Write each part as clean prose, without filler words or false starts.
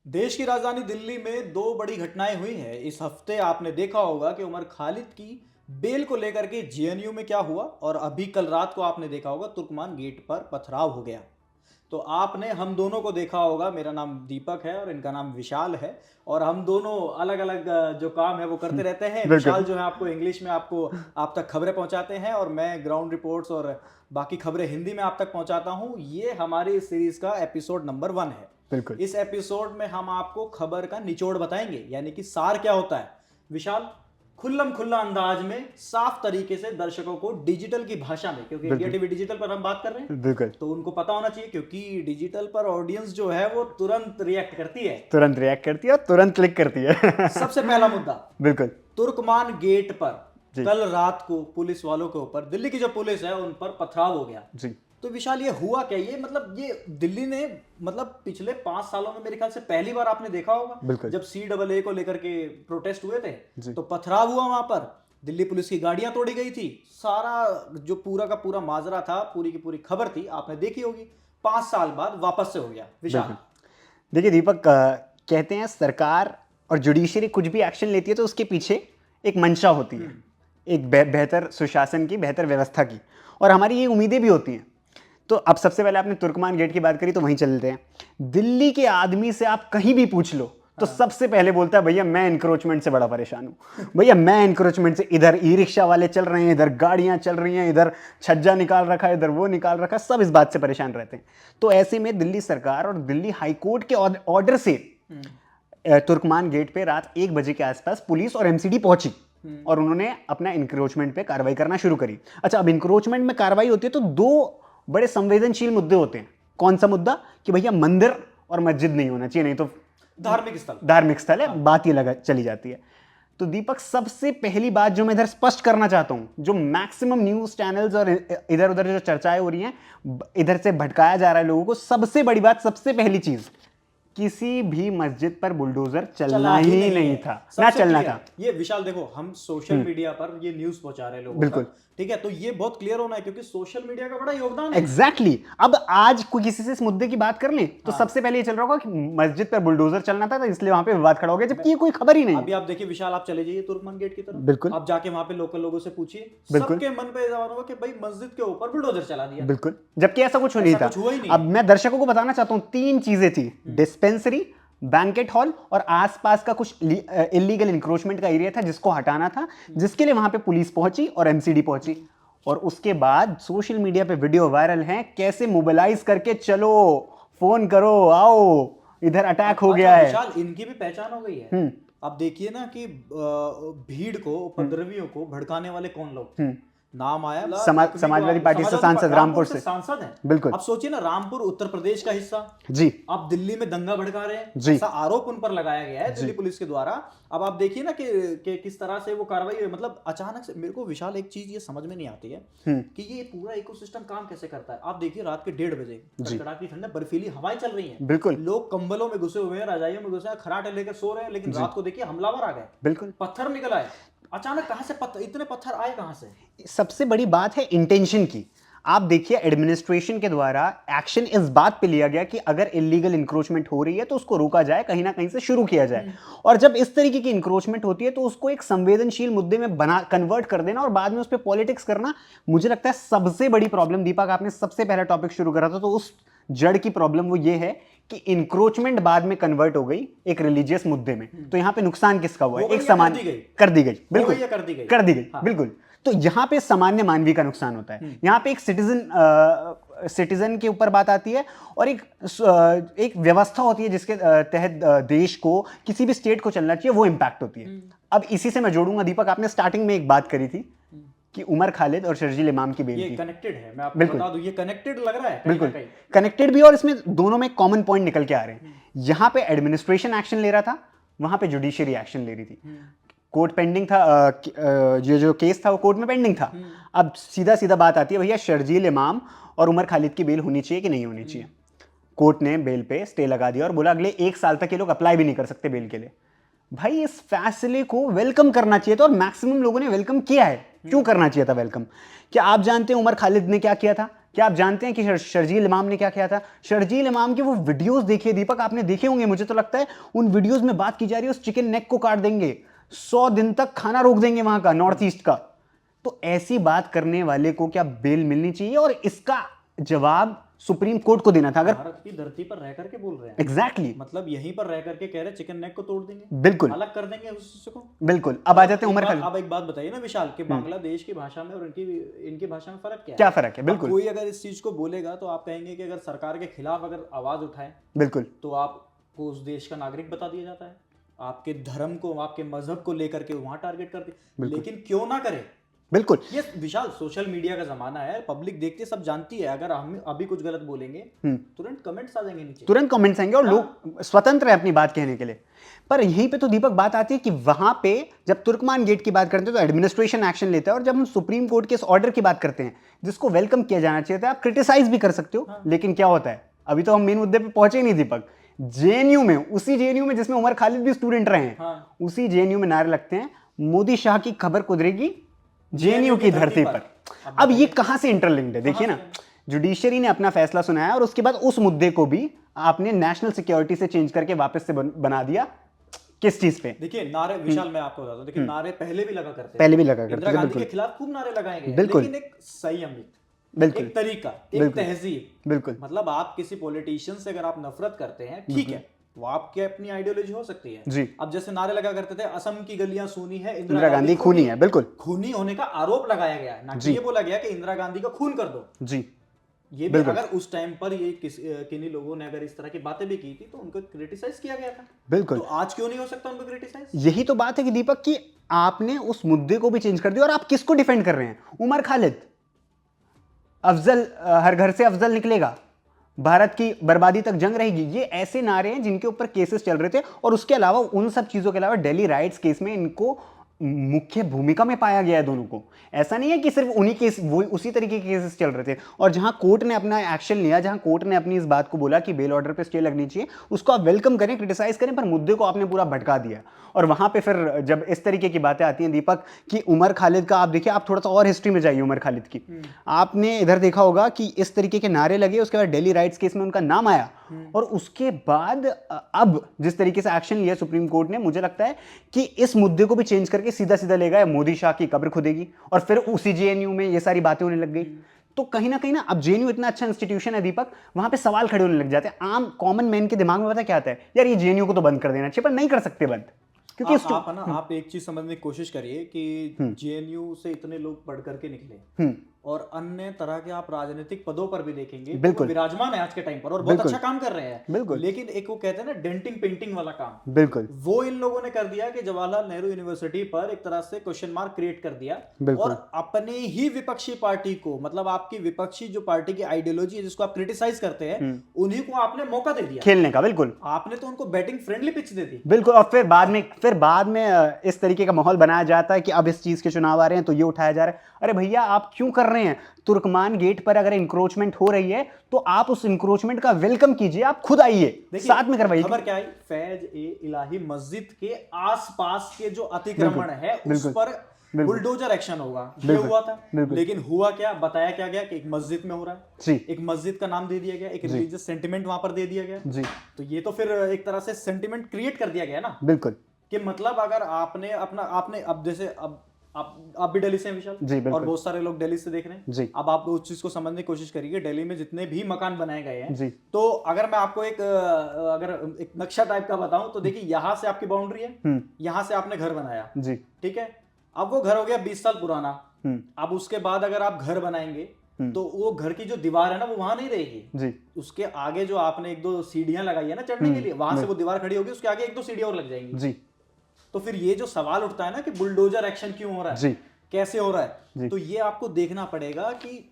देश की राजधानी दिल्ली में दो बड़ी घटनाएं हुई हैं इस हफ्ते। आपने देखा होगा कि उमर खालिद की बेल को लेकर के जेएनयू में क्या हुआ, और अभी कल रात को आपने देखा होगा तुर्कमान गेट पर पथराव हो गया। तो आपने हम दोनों को देखा होगा। मेरा नाम दीपक है और इनका नाम विशाल है, और हम दोनों अलग अलग जो काम है वो करते रहते हैं। विशाल बिल्कुल। जो है आपको इंग्लिश में आपको आप तक खबरें पहुंचाते हैं, और मैं ग्राउंड रिपोर्ट्स और बाकी खबरें हिंदी में आप तक पहुंचाता हूं। ये हमारी इस सीरीज का एपिसोड नंबर 1 है। बिल्कुल। इस एपिसोड में हम आपको खबर का निचोड़ बताएंगे, यानी कि सार क्या होता है। विशाल, खुल्लम खुल्ला अंदाज में साफ तरीके से दर्शकों को डिजिटल की भाषा में, क्योंकि इंडिया बिल्कुल। टीवी डिजिटल पर हम बात कर रहे हैं, बिल्कुल। तो उनको पता होना चाहिए, क्योंकि डिजिटल पर ऑडियंस जो है वो तुरंत रिएक्ट करती है। तुरंत रिएक्ट करती है और तुरंत क्लिक करती है। सबसे पहला मुद्दा, बिल्कुल। तुर्कमान गेट पर जी। कल रात को पुलिस वालों के ऊपर, दिल्ली की जो पुलिस है उन पर पथराव हो गया। जी। तो विशाल, ये हुआ क्या? ये मतलब ये दिल्ली ने मतलब पिछले 5 सालों में मेरे ख्याल से पहली बार आपने देखा होगा, बिल्कुल। जब CAA को लेकर के प्रोटेस्ट हुए थे जी। तो पथराव हुआ वहां पर। दिल्ली पुलिस की गाड़ियां तोड़ी गई थी। सारा जो पूरा का पूरा माजरा था, पूरी की पूरी खबर थी, आपने देखी होगी। 5 साल बाद वापस से हो गया। विशाल, बिल्कुल। देखिए दीपक, कहते हैं सरकार और जुडिशरी कुछ भी एक्शन लेती है तो उसके पीछे एक मंशा होती है, एक बेहतर सुशासन की, बेहतर व्यवस्था की, और हमारी ये उम्मीदें भी होती हैं। तो अब सबसे पहले आपने तुर्कमान गेट की बात करी तो वहीं चलते हैं। दिल्ली के आदमी से आप कहीं भी पूछ लो तो सबसे पहले बोलता है, भैया मैं इंक्रोचमेंट से बड़ा परेशान हूं। भैया मैं इंक्रोचमेंट से, इधर ई रिक्शा वाले चल रहे हैं, इधर गाड़ियां चल रही हैं, इधर छज्जा निकाल रखा है, इधर वो निकाल रखा है, सब इस बात से परेशान रहते हैं। तो ऐसे में दिल्ली सरकार और दिल्ली हाईकोर्ट के ऑर्डर से तुर्कमान गेट पे रात 1 बजे के आसपास पुलिस और एमसीडी पहुंची और उन्होंने अपना इंक्रोचमेंट पे कार्रवाई करना शुरू करी। अच्छा, अब इंक्रोचमेंट में कार्रवाई होती है तो दो बड़े संवेदनशील मुद्दे होते हैं। कौन सा मुद्दा? कि भैया मंदिर और मस्जिद नहीं होना चाहिए, नहीं तो धार्मिक स्थल है, बात ये लगा चली जाती है। तो दीपक, सबसे पहली बात जो मैं इधर स्पष्ट करना चाहता हूं, जो मैक्सिमम न्यूज चैनल्स और इधर उधर जो चर्चाएं हो रही हैं, इधर से भटकाया जा रहा है लोगों को, सबसे बड़ी बात, सबसे पहली चीज, किसी भी मस्जिद पर बुलडोजर चलना ही नहीं था, ना चलना था। ये विशाल देखो, हम सोशल मीडिया पर ये न्यूज पहुंचा रहे हैं लोगों बिल्कुल। तक, ठीक है? तो ये बहुत क्लियर होना है, क्योंकि सोशल मीडिया का बड़ा योगदान है। एग्जैक्टली। अब आज कोई किसी से इस मुद्दे की बात कर ले तो सबसे पहले ये चल रहा होगा कि मस्जिद पर बुलडोजर चलना था, तो इसलिए वहां पे विवाद खड़ा हो गया, जबकि ये कोई खबर ही नहीं। अभी आप देखिए विशाल, आप चले जाइए तुर्कमान गेट की तरफ, बिल्कुल। आप जाके वहां पे लोकल लोगों से पूछिए, बिल्कुल। सबके मन पे जवाब होगा कि भाई मस्जिद के ऊपर बुलडोजर चला दिया। बिल्कुल, जबकि ऐसा कुछ नहीं था। हुआ ही नहीं। अब मैं दर्शकों को बताना चाहता हूं, 3 चीजें थी: डिस्पेंसरी, बैंकेट हॉल और आसपास का कुछ इलीगल इंक्रोचमेंट का एरिया था जिसको हटाना था, जिसके लिए वहां पे पुलिस पहुंची और एमसीडी पहुंची। और उसके बाद सोशल मीडिया पे वीडियो वायरल है, कैसे मोबिलाइज करके चलो, फोन करो, आओ, इधर अटैक हो गया है। विशाल, इनकी भी पहचान हो गई है। अब देखिए ना कि भीड़ को, उपद्रवियों को भड़काने वाले कौन लोग। नाम आया समाजवादी पार्टी से सांसद, रामपुर से सांसद हैं। बिल्कुल। अब सोचिए ना, रामपुर उत्तर प्रदेश का हिस्सा जी। अब दिल्ली में दंगा भड़का रहे हैं, जी। ऐसा आरोप उन पर लगाया गया है दिल्ली पुलिस के द्वारा। अब आप देखिए ना कि किस तरह से वो कार्रवाई हुई। मतलब अचानक से मेरे को विशाल एक चीज ये समझ में नहीं आती है कि ये पूरा इकोसिस्टम काम कैसे करता है। आप देखिए रात के 1:30 बजे कड़कड़ाती ठंड, बर्फीली हवाएं चल रही हैं, बिल्कुल। लोग कंबलों में घुसे हुए हैं, रजाइयों में घुसे हैं, खराटे लेकर सो रहे हैं, लेकिन रात को देखिए हमलावर आ गए, बिल्कुल, पत्थर निकल आए। अचानक कहां से इतने पत्थर आए कहां से? सबसे बड़ी बात है इंटेंशन की। आप देखिए, एडमिनिस्ट्रेशन के द्वारा एक्शन इस बात पे लिया गया कि अगर इलीगल इंक्रोचमेंट हो रही है तो उसको रोका जाए, कहीं ना कहीं से शुरू किया जाए। और जब इस तरीके की इंक्रोचमेंट होती है तो उसको एक संवेदनशील मुद्दे में बना कन्वर्ट कर देना और बाद में उस पर पॉलिटिक्स करना, मुझे लगता है सबसे बड़ी प्रॉब्लम। दीपक, आपने सबसे पहला टॉपिक शुरू करा था, तो उस जड़ की प्रॉब्लम वो ये है कि इंक्रोचमेंट बाद में कन्वर्ट हो गई एक रिलीजियस मुद्दे में। तो यहां पे नुकसान किसका हुआ है? एक समान कर दी गई। बिल्कुल, कर दी गई। बिल्कुल। तो यहां पे सामान्य मानवी का नुकसान होता है। यहां पे एक सिटीजन के ऊपर बात आती है और एक व्यवस्था होती है जिसके तहत देश को, किसी भी स्टेट को चलना चाहिए, वो इंपैक्ट होती है। अब इसी से मैं जोड़ूंगा दीपक, आपने स्टार्टिंग में एक बात करी थी कि उमर खालिद और शर्जील इमाम की बेल की कनेक्टेड है। मैं आपको बता दूं, ये कनेक्टेड लग रहा है। बिल्कुल कनेक्टेड भी, और इसमें दोनों में कॉमन पॉइंट निकल के आ रहे हैं। यहां पे एडमिनिस्ट्रेशन एक्शन ले रहा था, वहां पे जुडिशरी एक्शन ले रही थी। कोर्ट पेंडिंग था, ये जो केस था वो कोर्ट में पेंडिंग था। अब सीधा सीधा बात आती है, भैया शर्जील इमाम और उमर खालिद की बेल होनी चाहिए कि नहीं होनी चाहिए। कोर्ट ने बेल पे स्टे लगा दिया और बोला अगले 1 साल तक ये लोग अप्लाई भी नहीं कर सकते बेल के लिए। भाई, इस फैसले को वेलकम करना चाहिए था और मैक्सिमम लोगों ने वेलकम किया है। क्यों करना चाहिए था वेलकम? क्या आप जानते हैं उमर खालिद ने क्या किया था? क्या आप जानते हैं कि शर्जील इमाम ने क्या किया था? शर्जील इमाम के वो वीडियोस देखिए दीपक, आपने देखे होंगे, मुझे तो लगता है उन वीडियोस में बात की जा रही है उस चिकन नेक को काट देंगे, 100 दिन तक खाना रोक देंगे वहां का, नॉर्थ ईस्ट का। तो ऐसी बात करने वाले को क्या बेल मिलनी चाहिए? और इसका जवाब सुप्रीम कोर्ट को देना था। अगर भारत की धरती पर रह करके बोल रहे हैं, एग्जैक्टली मतलब यहीं पर रह करके कह रहे हैं चिकन नेक को तोड़ देंगे, बिल्कुल अलग कर देंगे उसको। बिल्कुल। अब आ जाते हैं उमर खालिद। अब एक बात बताइए ना विशाल, कि बांग्लादेश की भाषा में और इनकी भाषा में फर्क क्या है? क्या फर्क है? अब बिल्कुल कोई अगर इस चीज को बोलेगा तो आप कहेंगे कि अगर सरकार के खिलाफ अगर आवाज उठाए बिल्कुल तो आपको उस देश का नागरिक बता दिया जाता है, आपके धर्म को, आपके मजहब को लेकर के वहां टारगेट करते। लेकिन क्यों ना करे? बिल्कुल। ये विशाल सोशल मीडिया का जमाना है, पब्लिक देखती है, सब जानती है। अगर हम अभी कुछ गलत बोलेंगे तुरंत कमेंट्स आ जाएंगे नीचे, तुरंत कमेंट्स आएंगे और लोग स्वतंत्र है अपनी बात कहने के लिए। पर यहीं पे तो दीपक बात आती है कि वहां पे जब तुर्कमान गेट की बात करते हैं तो एडमिनिस्ट्रेशन एक्शन लेता है, और जब हम सुप्रीम कोर्ट के इस ऑर्डर की बात करते हैं जिसको वेलकम किया जाना चाहिए था, आप क्रिटिसाइज भी कर सकते हो। लेकिन क्या होता है, अभी तो हम मेन मुद्दे पे पहुंचे ही नहीं दीपक। जेएनयू में, उसी जेएनयू में जिसमें उमर खालिद भी स्टूडेंट रहे हैं, उसी जेएनयू में नारे लगते हैं मोदी शाह की खबर कुदरेगी जेएनयू की धरती पर। अब ये कहां से इंटरलिंक्ड है? देखिए ना, जुडिशरी ने अपना फैसला सुनाया और उसके बाद उस मुद्दे को भी आपने नेशनल सिक्योरिटी से चेंज करके वापस से बना दिया। किस चीज पे? देखिए नारे विशाल, मैं आपको बताता हूं, देखिए नारे पहले भी लगा करते थे, पहले भी लगा करते इंदिरा थे, गांधी बिल्कुल के खिलाफ खूब नारे लगाए गए, बिल्कुल। लेकिन एक संयमित, बिल्कुल एक तरीका, एक तहजीब। बिल्कुल मतलब आप किसी पॉलिटिशियन से अगर आप नफरत करते हैं, ठीक है, वो आपकी अपनी आइडियोलॉजी हो सकती है जी। अब जैसे नारे लगा करते थे असम की गलियां सूनी है, इंदिरा गांधी खूनी है, बिल्कुल खूनी होने का आरोप लगाया गया, ना कि ये बोला गया कि इंदिरा गांधी का खून कर दो जी। ये भी अगर उस टाइम पर ये किन्हीं लोगों ने अगर इस तरह की बातें भी की थी तो उनको क्रिटिसाइज किया गया था। बिल्कुल। तो आज क्यों नहीं हो सकता उनको क्रिटिसाइज? यही तो बात है कि दीपक कि आपने उस मुद्दे को भी चेंज कर दिया और आप किसको डिफेंड कर रहे हैं? उमर खालिद, अफजल, हर घर से अफजल निकलेगा, भारत की बर्बादी तक जंग रहेगी, ये ऐसे नारे हैं जिनके ऊपर केसेस चल रहे थे। और उसके अलावा उन सब चीजों के अलावा दिल्ली राइट्स केस में इनको मुख्य भूमिका में पाया गया है दोनों को। ऐसा नहीं है कि सिर्फ उन्हीं केस, वो उसी तरीके के केसेस चल रहे थे। और जहां कोर्ट ने अपना एक्शन लिया, जहां कोर्ट ने अपनी इस बात को बोला कि बेल ऑर्डर पे स्टे लगनी चाहिए, उसको आप वेलकम करें, क्रिटिसाइज करें, पर मुद्दे को आपने पूरा भटका दिया। और वहां पे फिर जब इस तरीके की बातें आती हैं दीपक कि उमर खालिद का, आप देखिए, आप थोड़ा सा और हिस्ट्री में जाइए उमर खालिद की, आपने इधर देखा होगा कि इस तरीके के नारे लगे, उसके बाद दिल्ली राइट्स केस में उनका नाम आया, और उसके बाद अब जिस तरीके से एक्शन लिया सुप्रीम कोर्ट ने, मुझे लगता है कि इस मुद्दे को भी चेंज करके सीधा सीधा ले गए मोदी शाह की कब्र खुदेगी, और फिर उसी जेएनयू में ये सारी बातें होने लग गई। तो कहीं ना कहीं ना, अब जेएनयू इतना अच्छा इंस्टीट्यूशन है दीपक, वहां पे सवाल खड़े होने लग जाते हैं। आम कॉमन मैन के दिमाग में पता क्या आता है, यार ये जेएनयू को तो बंद कर देना चाहिए, पर नहीं कर सकते बंद, क्योंकि आप एक चीज समझने की कोशिश करिए कि जेएनयू से इतने लोग पढ़ करके निकले और अन्य तरह के आप राजनीतिक पदों पर भी देखेंगे, बिल्कुल विराजमान है आज के टाइम पर और बहुत अच्छा काम कर रहे हैं, बिल्कुल। लेकिन एक वो कहते हैं ना डेंटिंग पेंटिंग वाला काम, बिल्कुल, वो इन लोगों ने कर दिया कि जवाहरलाल नेहरू यूनिवर्सिटी पर एक तरह से क्वेश्चन मार्क क्रिएट कर दिया, और अपने ही विपक्षी पार्टी को, मतलब आपकी विपक्षी जो पार्टी की आइडियोलॉजी है जिसको आप क्रिटिसाइज करते हैं, उन्हीं को आपने मौका दे दिया खेलने का। बिल्कुल, आपने तो उनको बैटिंग फ्रेंडली पिच दे दी, बिल्कुल। और फिर बाद में इस तरीके का माहौल बनाया जाता है कि अब इस चीज के चुनाव आ रहे हैं तो ये उठाया जा रहा है। अरे भैया, आप क्यों कर रहे हैं? तुर्कमान गेट पर अगर इंक्रोचमेंट हो रही है तो आप उस इंक्रोचमेंट का वेलकम कीजिए, आप खुद आइए, साथ में करवाइए। खबर क्या आई, फैज ए इलाही मस्जिद के आसपास के जो अतिक्रमण है उस पर बुलडोजर एक्शन होगा, ये हुआ था। लेकिन हुआ क्या, बताया क्या गया कि एक मस्जिद में हो रहा है, एक मस्जिद का नाम दे दिया गया, एक रिलीजियस सेंटिमेंट वहां पर दे दिया गया जी। तो ये तो फिर एक तरह से सेंटिमेंट क्रिएट कर दिया गया ना, बिल्कुल, कि मतलब अगर आपने अब जैसे आप भी दिल्ली से हैं विशाल जी, और बहुत सारे लोग दिल्ली से देख रहे हैं जी। अब आप उस चीज को समझने की कोशिश करिए, दिल्ली में जितने भी मकान बनाए गए हैं जी, तो अगर मैं आपको एक नक्शा टाइप का बताऊं तो देखिए, यहाँ से आपकी बाउंड्री है, यहाँ से आपने घर बनाया जी, ठीक है। अब वो घर हो गया 20 साल पुराना, अब उसके बाद अगर आप घर बनाएंगे तो वो घर की जो दीवार है ना वो वहां नहीं रहेगी जी, उसके आगे जो आपने 1-2 सीढ़ियां लगाई है ना चढ़ने के लिए, वहां से वो दीवार खड़ी होगी, उसके आगे 1-2 सीढ़ियां और लग जाएंगी जी। तो फिर ये जो सवाल उठता है ना कि बुलडोजर एक्शन क्यों हो रहा है जी, कैसे हो रहा है, तो ये आपको देखना पड़ेगा कि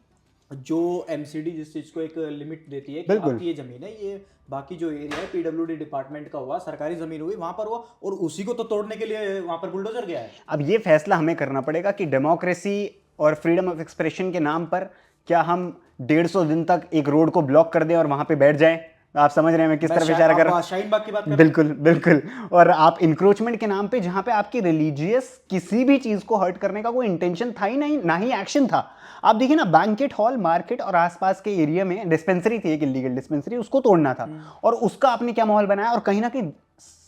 जो एमसीडी जिस चीज को एक लिमिट देती है कि आपकी ये जमीन है, ये बाकी जो एरिया है पीडब्ल्यूडी डिपार्टमेंट का हुआ, सरकारी जमीन हुई, वहां पर हुआ, और उसी को तो तोड़ने के लिए वहां पर बुलडोजर गया है। अब ये फैसला हमें करना पड़ेगा कि डेमोक्रेसी और फ्रीडम ऑफ एक्सप्रेशन के नाम पर क्या हम 150 दिन तक एक रोड को ब्लॉक कर दें और वहां पे बैठ जाएं, आप समझ रहे हैं मैं किस तरफ इशारा कर रहा हूँ? शाहीन बाग की बात कर रहे बिल्कुल बिल्कुल। और आप इंक्रोचमेंट के नाम पे जहां पे आपकी रिलीजियस किसी भी चीज को हर्ट करने का कोई इंटेंशन था ही नहीं, ना ही एक्शन था। आप देखिए ना, बैंकेट हॉल, मार्केट और आसपास के एरिया में डिस्पेंसरी थी, एक इलीगल डिस्पेंसरी, उसको तोड़ना था। और उसका आपने क्या माहौल बनाया, और कहीं ना कहीं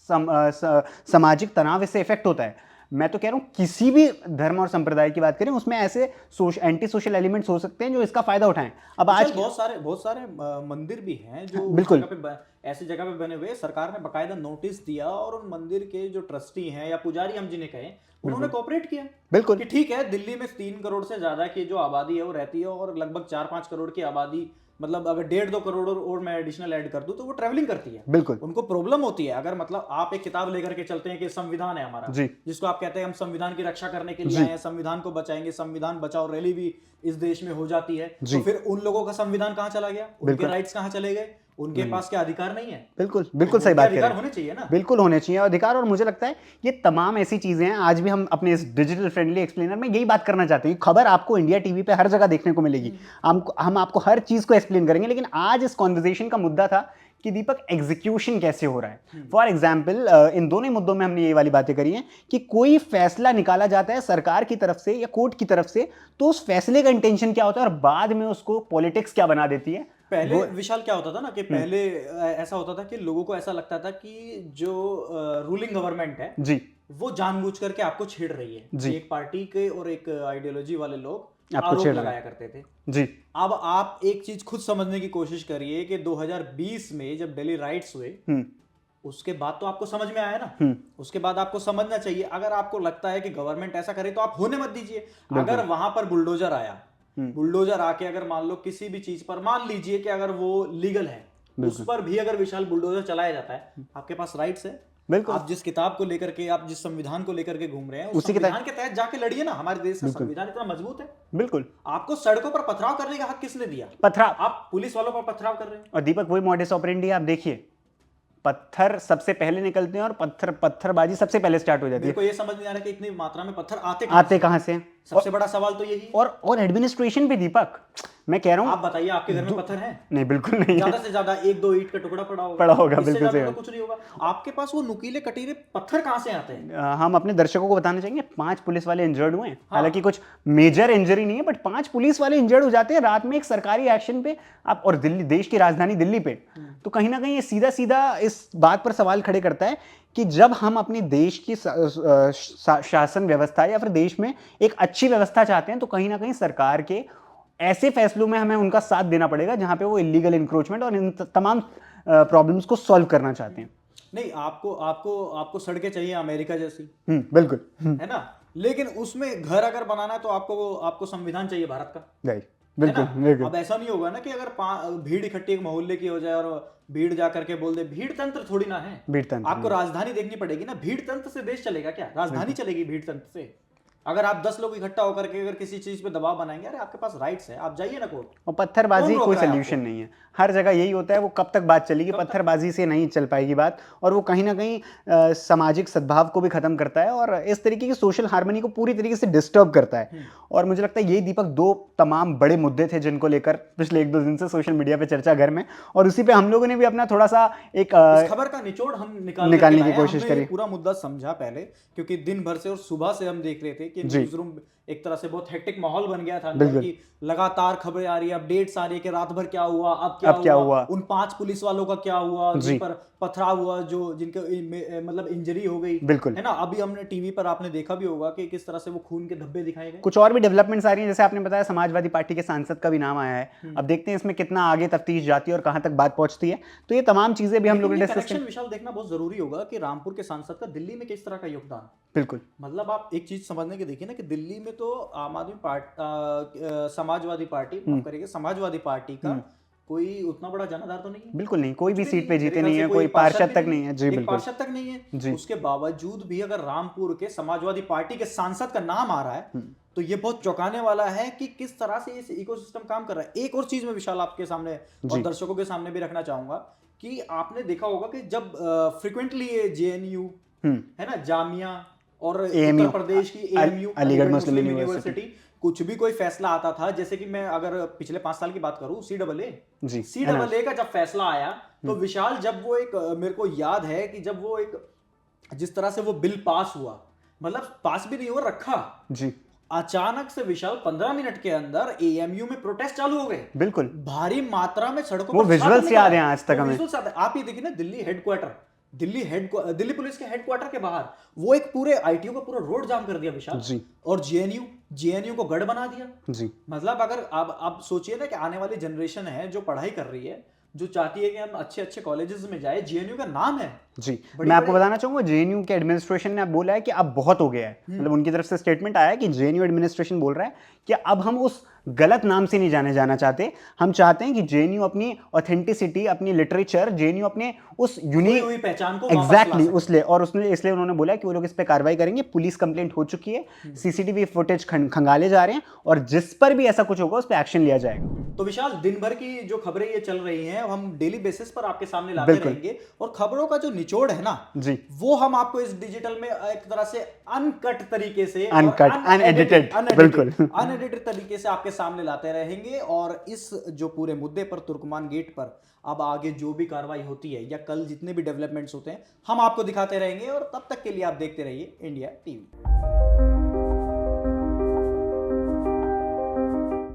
सामाजिक तनाव इससे इफेक्ट होता है। मैं तो कह रहा हूँ किसी भी धर्म और संप्रदाय की बात करें, उसमें ऐसे एंटी सोशल एलिमेंट्स हो सकते हैं जो इसका फायदा उठाएं। अब आज बहुत सारे मंदिर भी हैं जो उस बिल्कुल। जगह पे ऐसी जगह पे बने हुए, सरकार ने बकायदा नोटिस दिया और उन मंदिर के जो ट्रस्टी हैं या पुजारी हम जिन्हें कहें, उन्होंने कोऑपरेट किया। बिल्कुल कि ठीक है, दिल्ली में 3 करोड़ से ज्यादा की जो आबादी है वो रहती है, और लगभग 4-5 करोड़ की आबादी, मतलब अगर 1.5-2 करोड़ और मैं एडिशनल ऐड कर दूं तो वो ट्रैवलिंग करती है। बिल्कुल उनको प्रॉब्लम होती है। अगर मतलब आप एक किताब लेकर के चलते हैं कि संविधान है हमारा, जी, जिसको आप कहते हैं हम संविधान की रक्षा करने के लिए आए हैं, संविधान को बचाएंगे, संविधान बचाओ रैली भी इस देश में हो जाती है, तो फिर उन लोगों का संविधान कहां चला गया, उनके राइट्स कहां चले गए, उनके पास क्या अधिकार नहीं है? बिल्कुल बिल्कुल सही बात कह रहे अधिकार हैं। होने चाहिए ना। बिल्कुल होने चाहिए अधिकार। और मुझे लगता है ये तमाम ऐसी चीजें हैं, आज भी हम अपने इस डिजिटल फ्रेंडली एक्सप्लेनर में यही बात करना चाहते हैं। खबर आपको इंडिया टीवी पे हर जगह देखने को मिलेगी, हम आपको हर चीज को एक्सप्लेन करेंगे, लेकिन आज इस कॉन्वर्सेशन का मुद्दा था कि दीपक एग्जीक्यूशन कैसे हो रहा है। फॉर एग्जाम्पल इन दोनों मुद्दों में हमने ये वाली बातें करी हैं कि कोई फैसला निकाला जाता है सरकार की तरफ से या कोर्ट की तरफ से, तो उस फैसले का इंटेंशन क्या होता है और बाद में उसको पॉलिटिक्स क्या बना देती है। पहले विशाल क्या होता था ना कि पहले ऐसा होता था कि लोगों को ऐसा लगता था कि जो रूलिंग गवर्नमेंट है जी, वो जानबूझ करके आपको छेड़ रही है। जी। एक पार्टी के और एक आइडियोलॉजी वाले लोग आपको आरोप छेड़ रहे लगाया करते थे। जी, अब आप एक चीज खुद समझने की कोशिश करिए कि 2020 में जब दिल्ली राइट्स हुए, उसके बाद तो आपको समझ में आया ना। उसके बाद आपको समझना चाहिए। अगर आपको लगता है कि गवर्नमेंट ऐसा करे तो आप होने मत दीजिए। अगर वहां पर बुलडोजर आया, बुलडोजर आके अगर मान लो किसी भी चीज पर, मान लीजिए कि अगर वो लीगल है, उस पर भी अगर विशाल बुलडोजर चलाया जाता है, आपके पास राइट्स है। बिल्कुल। आप जिस किताब को लेकर के, आप जिस संविधान को लेकर के घूम रहे हैं, उस संविधान के तहत जाके लड़िए ना। हमारे देश का संविधान इतना मजबूत है। बिल्कुल। आपको सड़कों पर पथराव करने का हक किसने दिया? पथराव, आप पुलिस वालों पर पथराव कर रहे हैं। और दीपक वही मॉडस ऑपरेंडी आप देखिए, पत्थर सबसे पहले निकलते हैं और पत्थरबाजी सबसे पहले स्टार्ट हो जाती मेरे है। को ये समझ नहीं आ रहा कि इतनी मात्रा में पत्थर आते कहां से हैं? सबसे बड़ा सवाल तो यही है। और एडमिनिस्ट्रेशन भी दीपक, मैं कह रहा हूं, आप बताइए, आपके घर में पत्थर है? नहीं, बिल्कुल नहीं है। ज्यादा से ज्यादा 1-2 ईंट का टुकड़ा पड़ा होगा, बिल्कुल इससे ज्यादा सही तो कुछ नहीं होगा। आपके पास वो नुकीले कटीले पत्थर कहां से आते हैं? हम अपने दर्शकों को बताना चाहेंगे 5 पुलिस वाले इंजर्ड हुए हैं। हालांकि कुछ मेजर इंजरी नहीं है, बट 5 पुलिस वाले इंजर्ड हो जाते हैं रात में एक सरकारी एक्शन पे। आप, और दिल्ली, देश की राजधानी दिल्ली पे, तो कहीं ना कहीं ये सीधा सीधा इस बात पर सवाल खड़े करता है कि जब हम अपने देश की शासन व्यवस्था या फिर देश में एक अच्छी व्यवस्था चाहते हैं, तो कहीं ना कहीं सरकार के ऐसे फैसलों में हमें उनका साथ देना पड़ेगा जहां पे वो इलीगल इंक्रोचमेंट और इन तमाम प्रॉब्लम्स को सॉल्व करना चाहते हैं। नहीं, आपको सड़कें चाहिए अमेरिका जैसी, बिल्कुल, है ना। लेकिन उसमें घर अगर बनाना है तो आपको संविधान चाहिए भारत का, राइट। बिल्कुल। अब ऐसा नहीं होगा ना कि अगर भीड़ इकट्ठी एक मोहल्ले की हो जाए और भीड़ जा करके बोल दे, भीड़ तंत्र थोड़ी ना है। भीड़ तंत्र आपको राजधानी देखनी पड़ेगी ना। भीड़ तंत्र से देश चलेगा क्या? राजधानी चलेगी भीड़ तंत्र से। अगर आप 10 लोग इकट्ठा होकर के अगर किसी चीज पे दबाव बनाएंगे, अरे आपके पास राइट्स है, आप जाइए ना कोर्ट। और पत्थरबाजी कोई सोल्यूशन नहीं है। हर जगह यही होता है, वो कब तक बात चलेगी? पत्थरबाजी से नहीं चल पाएगी बात, और वो कहीं ना कहीं सामाजिक सद्भाव को भी खत्म करता है और इस तरीके की सोशल हार्मनी को पूरी तरीके से डिस्टर्ब करता है। और मुझे लगता है यही दीपक 2 तमाम बड़े मुद्दे थे जिनको लेकर पिछले 1-2 दिन से सोशल मीडिया पे चर्चा घर में, और उसी पे हम लोगों ने भी अपना थोड़ा सा एक खबर का निचोड़ हम निकालने की कोशिश करी। पूरा मुद्दा समझा पहले, क्योंकि दिन भर से और सुबह से हम देख रहे थे कि न्यूज रूम एक तरह से बहुत हेक्टिक माहौल बन गया था कि लगातार खबरें आ रही है, अपडेट्स आ रही है कि रात भर क्या हुआ, अब क्या हुआ, उन 5 पुलिस वालों का क्या हुआ जिन पर पथराव हुआ, जो जिनके मतलब इंजरी हो गई, है ना। अभी हमने टीवी पर आपने देखा भी होगा कि किस तरह से वो खून के धब्बे दिखाए गए। कुछ और भी डेवलपमेंट्स आ रही हैं, जैसे आपने बताया समाजवादी पार्टी के सांसद का भी नाम आया है। अब देखते हैं इसमें कितना आगे तफ्तीश जाती है और कहां तक बात पहुंचती है। तो ये तमाम चीजें भी हम लोग डिस्कस करेंगे। विशाल देखना बहुत जरूरी होगा कि रामपुर के सांसद का दिल्ली में किस तरह का योगदान। बिल्कुल, मतलब आप एक चीज समझने की देखिए ना कि दिल्ली में तो आम आदमी party, Samajwadi party, Samajwadi party का कोई उतना बड़ा जनाधार तो नहीं है। बिल्कुल नहीं, कोई भी सीट पे जीते नहीं है, कोई पार्षद तक नहीं है। जी बिल्कुल, पार्षद तक नहीं है। उसके बावजूद भी अगर रामपुर के समाजवादी पार्टी के सांसद का नाम आ रहा है, तो ये बहुत चौंकाने वाला है कि किस तरह से इस इकोसिस्टम काम कर रहा है। एक और चीज मैं विशाल आपके सामने और दर्शकों के सामने भी रखना चाहूंगा कि आपने देखा होगा कि जब फ्रिक्वेंटली ये JNU, है ना, जामिया और उत्तर प्रदेश की AMU, अलीगढ़ मुस्लिम यूनिवर्सिटी, कुछ भी कोई फैसला आता था, जैसे कि मैं अगर पिछले 5 साल की बात करूं, जी CAA का जब फैसला आया तो विशाल, जब वो एक मेरे को याद है कि जब वो एक जिस तरह से वो बिल पास हुआ, मतलब पास भी नहीं हुआ, रखा, जी अचानक से विशाल 15 मिनट के अंदर AMU में प्रोटेस्ट चालू हो गए, बिल्कुल। भारी मात्रा में सड़कों वो पर विजुअल्स छात्र याद निकला। हैं आज तक वो हमें। विजुअल्स याद हैं। आप ये देखिए ना, दिल्ली पुलिस के हेडक्वार्टर के बाहर वो एक पूरे ITO का पूरा रोड जाम कर दिया विशाल। जी और जेएनयू को गढ़ बना दिया। जी मतलब अगर आप सोचिए ना कि आने वाली जनरेशन है जो पढ़ाई कर रही है, जो चाहती है कि हम अच्छे अच्छे कॉलेजेस में जाए, जेएनयू का नाम है। जी बड़ी मैं आपको बड़ी बताना चाहूंगा, जेएनयू के एडमिनिस्ट्रेशन ने अब बोला है कि अब बहुत हो गया है। मतलब उनकी तरफ से स्टेटमेंट आया है कि जेएनयू एडमिनिस्ट्रेशन बोल रहा है कि अब हम उस गलत नाम से नहीं जाना चाहते। हम चाहते हैं कि जेएनयू अपनी ऑथेंटिसिटी, अपनी लिटरेचर, जेएनयू अपने उस खोई यूनिक हुई पहचान को वापस ला एग्जैक्टली सके। उसलिए, और उसने इसलिए उन्होंने बोला है कि वो लोग इस पे कार्रवाई करेंगे। पुलिस कंप्लेंट हो चुकी है, सीसीटीवी फुटेज खंगाले जा रहे हैं, और जिस पर भी ऐसा कुछ होगा उस पर एक्शन लिया जाएगा। तो विशाल, दिन भर की जो खबरें ये चल रही हैं, हम डेली बेसिस पर आपके सामने लाते बिल्कुल। रहेंगे, और खबरों का जो निचोड़ है ना, जी वो हम आपको इस डिजिटल में एक तरह से अनकट तरीके से, Uncut, unedited, बिल्कुल। अनएडिटेड तरीके से आपके सामने लाते रहेंगे। और इस जो पूरे मुद्दे पर, तुर्कमान गेट पर अब आगे जो भी कार्रवाई होती है या कल जितने भी डेवलपमेंट्स होते हैं, हम आपको दिखाते रहेंगे। और तब तक के लिए आप देखते रहिए इंडिया TV।